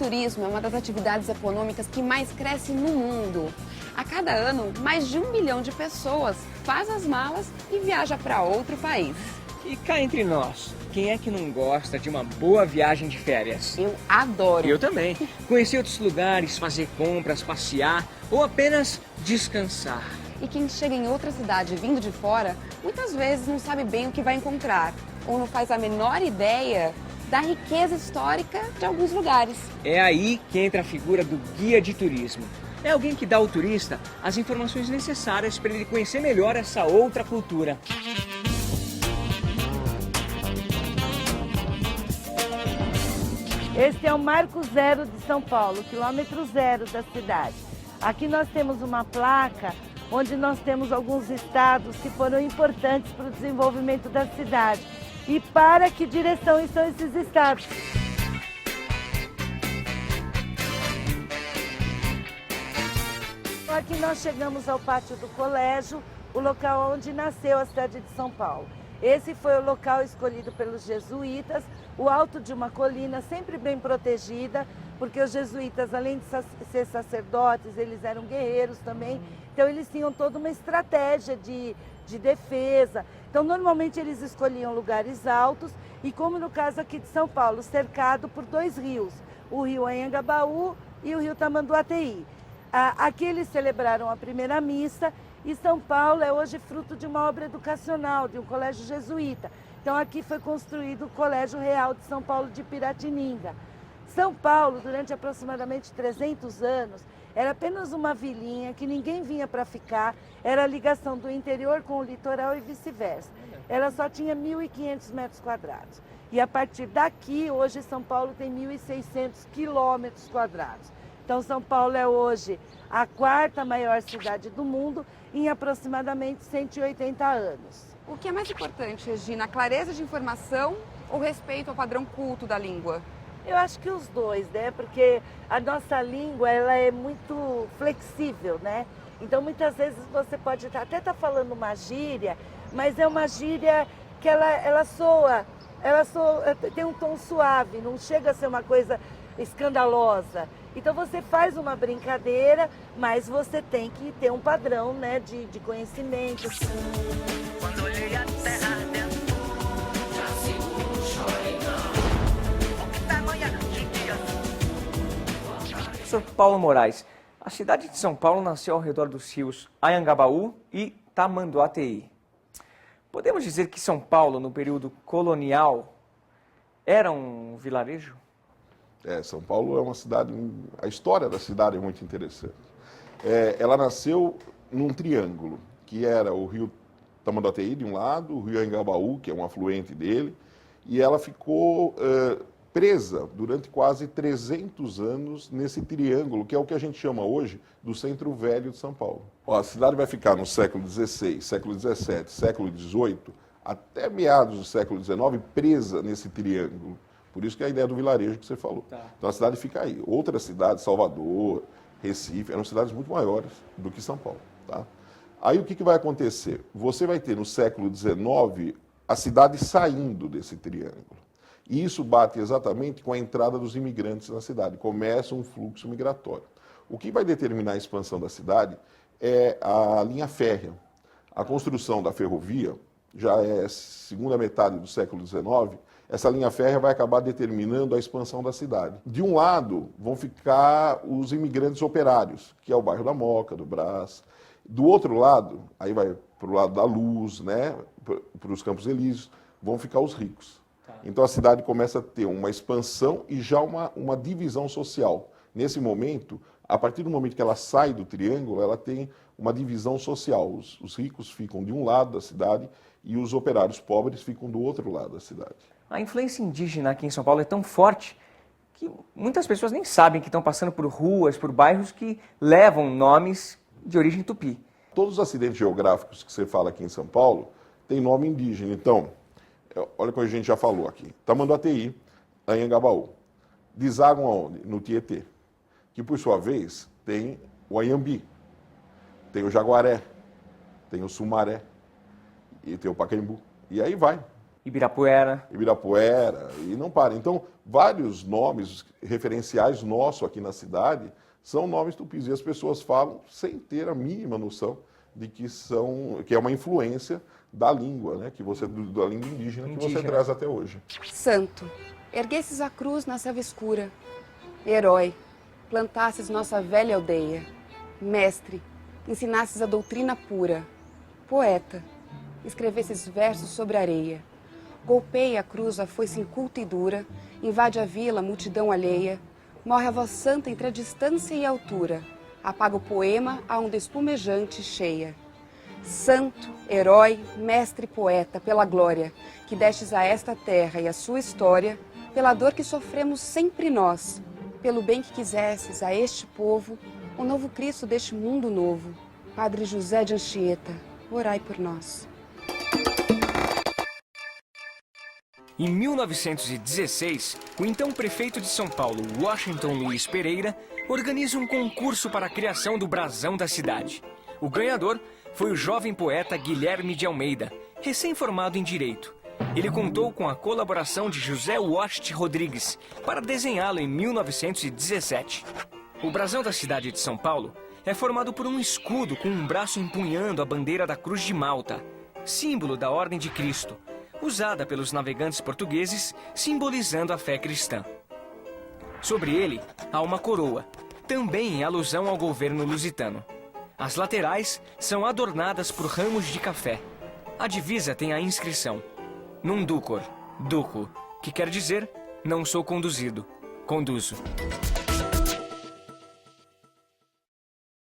turismo é uma das atividades econômicas que mais cresce no mundo. A cada ano, mais de 1 milhão de pessoas faz as malas e viaja para outro país. E cá entre nós, quem é que não gosta de uma boa viagem de férias? Eu adoro. Eu também. Conhecer outros lugares, fazer compras, passear ou apenas descansar. E quem chega em outra cidade vindo de fora, muitas vezes não sabe bem o que vai encontrar ou não faz a menor ideia da riqueza histórica de alguns lugares. É aí que entra a figura do guia de turismo. É alguém que dá ao turista as informações necessárias para ele conhecer melhor essa outra cultura. Este é o Marco Zero de São Paulo, quilômetro zero da cidade. Aqui nós temos uma placa onde nós temos alguns estados que foram importantes para o desenvolvimento da cidade. E para que direção estão esses estados? Aqui nós chegamos ao pátio do colégio, o local onde nasceu a cidade de São Paulo. Esse foi o local escolhido pelos jesuítas, o alto de uma colina sempre bem protegida, porque os jesuítas, além de ser sacerdotes, eles eram guerreiros também, então eles tinham toda uma estratégia de defesa. Então, normalmente eles escolhiam lugares altos e, como no caso aqui de São Paulo, cercado por 2 rios, o rio Anhangabaú e o rio Tamanduateí. Aqui eles celebraram a primeira missa e São Paulo é hoje fruto de uma obra educacional, de um colégio jesuíta. Então aqui foi construído o Colégio Real de São Paulo de Piratininga. São Paulo, durante aproximadamente 300 anos, era apenas uma vilinha que ninguém vinha para ficar, era a ligação do interior com o litoral e vice-versa. Ela só tinha 1.500 metros quadrados. E a partir daqui, hoje São Paulo tem 1.600 quilômetros quadrados. Então São Paulo é hoje a 4ª maior cidade do mundo em aproximadamente 180 anos. O que é mais importante, Regina, a clareza de informação ou respeito ao padrão culto da língua? Eu acho que os dois, né? Porque a nossa língua, ela é muito flexível, né? Então, muitas vezes você pode até estar falando uma gíria, mas é uma gíria que ela soa, tem um tom suave, não chega a ser uma coisa escandalosa. Então, você faz uma brincadeira, mas você tem que ter um padrão, né, de conhecimento. Quando olhei a terra dentro, já seguro, chorei não. O tamanho de dia. Professor Paulo Moraes, a cidade de São Paulo nasceu ao redor dos rios Anhangabaú e Tamanduateí. Podemos dizer que São Paulo, no período colonial, era um vilarejo? São Paulo é uma cidade, a história da cidade é muito interessante. Ela nasceu num triângulo, que era o rio Tamanduateí de um lado, o rio Anhangabaú, que é um afluente dele, e ela ficou presa durante quase 300 anos nesse triângulo, que é o que a gente chama hoje do Centro Velho de São Paulo. A cidade vai ficar no século XVI, século XVII, século XVIII, até meados do século XIX, presa nesse triângulo. Por isso que é a ideia do vilarejo que você falou. Tá. Então a cidade fica aí. Outras cidades, Salvador, Recife, eram cidades muito maiores do que São Paulo. Tá? Aí o que vai acontecer? Você vai ter no século XIX a cidade saindo desse triângulo. E isso bate exatamente com a entrada dos imigrantes na cidade. Começa um fluxo migratório. O que vai determinar a expansão da cidade é a linha férrea. A construção da ferrovia já é segunda metade do século XIX. Essa linha férrea vai acabar determinando a expansão da cidade. De um lado vão ficar os imigrantes operários, que é o bairro da Moca, do Brás. Do outro lado, aí vai para o lado da Luz, né, para os Campos Elíseos, vão ficar os ricos. Então a cidade começa a ter uma expansão e já uma divisão social. Nesse momento, a partir do momento que ela sai do triângulo, ela tem uma divisão social. Os ricos ficam de um lado da cidade e os operários pobres ficam do outro lado da cidade. A influência indígena aqui em São Paulo é tão forte que muitas pessoas nem sabem que estão passando por ruas, por bairros que levam nomes de origem tupi. Todos os acidentes geográficos que você fala aqui em São Paulo têm nome indígena. Então, olha como a gente já falou aqui. Tamanduateí, Anhangabaú. Desaguam aonde? No Tietê. Que, por sua vez, tem o Anhambi, tem o Jaguaré, tem o Sumaré, e tem o Pacaembu. E aí vai. Ibirapuera. Ibirapuera, e não para. Então, vários nomes referenciais nossos aqui na cidade são nomes tupis. E as pessoas falam sem ter a mínima noção de que é uma influência da língua, né? Da língua indígena que você traz até hoje. Santo, erguesses a cruz na selva escura. Herói, plantasses nossa velha aldeia. Mestre, ensinasses a doutrina pura. Poeta, escrevesses versos sobre areia. Golpeia a cruz a foice inculta e dura, invade a vila, multidão alheia. Morre a voz santa entre a distância e a altura. Apaga o poema a onda espumejante cheia. Santo, herói, mestre e poeta, pela glória que destes a esta terra e a sua história, pela dor que sofremos sempre nós, pelo bem que quisesses a este povo, o novo Cristo deste mundo novo. Padre José de Anchieta, orai por nós. Em 1916, o então prefeito de São Paulo, Washington Luiz Pereira, organiza um concurso para a criação do brasão da cidade. O ganhador foi o jovem poeta Guilherme de Almeida, recém-formado em Direito. Ele contou com a colaboração de José Wacht Rodrigues para desenhá-lo em 1917. O brasão da cidade de São Paulo é formado por um escudo com um braço empunhando a bandeira da Cruz de Malta, símbolo da Ordem de Cristo, usada pelos navegantes portugueses, simbolizando a fé cristã. Sobre ele, há uma coroa, também em alusão ao governo lusitano. As laterais são adornadas por ramos de café. A divisa tem a inscrição Num Ducor, Duco, que quer dizer não sou conduzido, conduzo.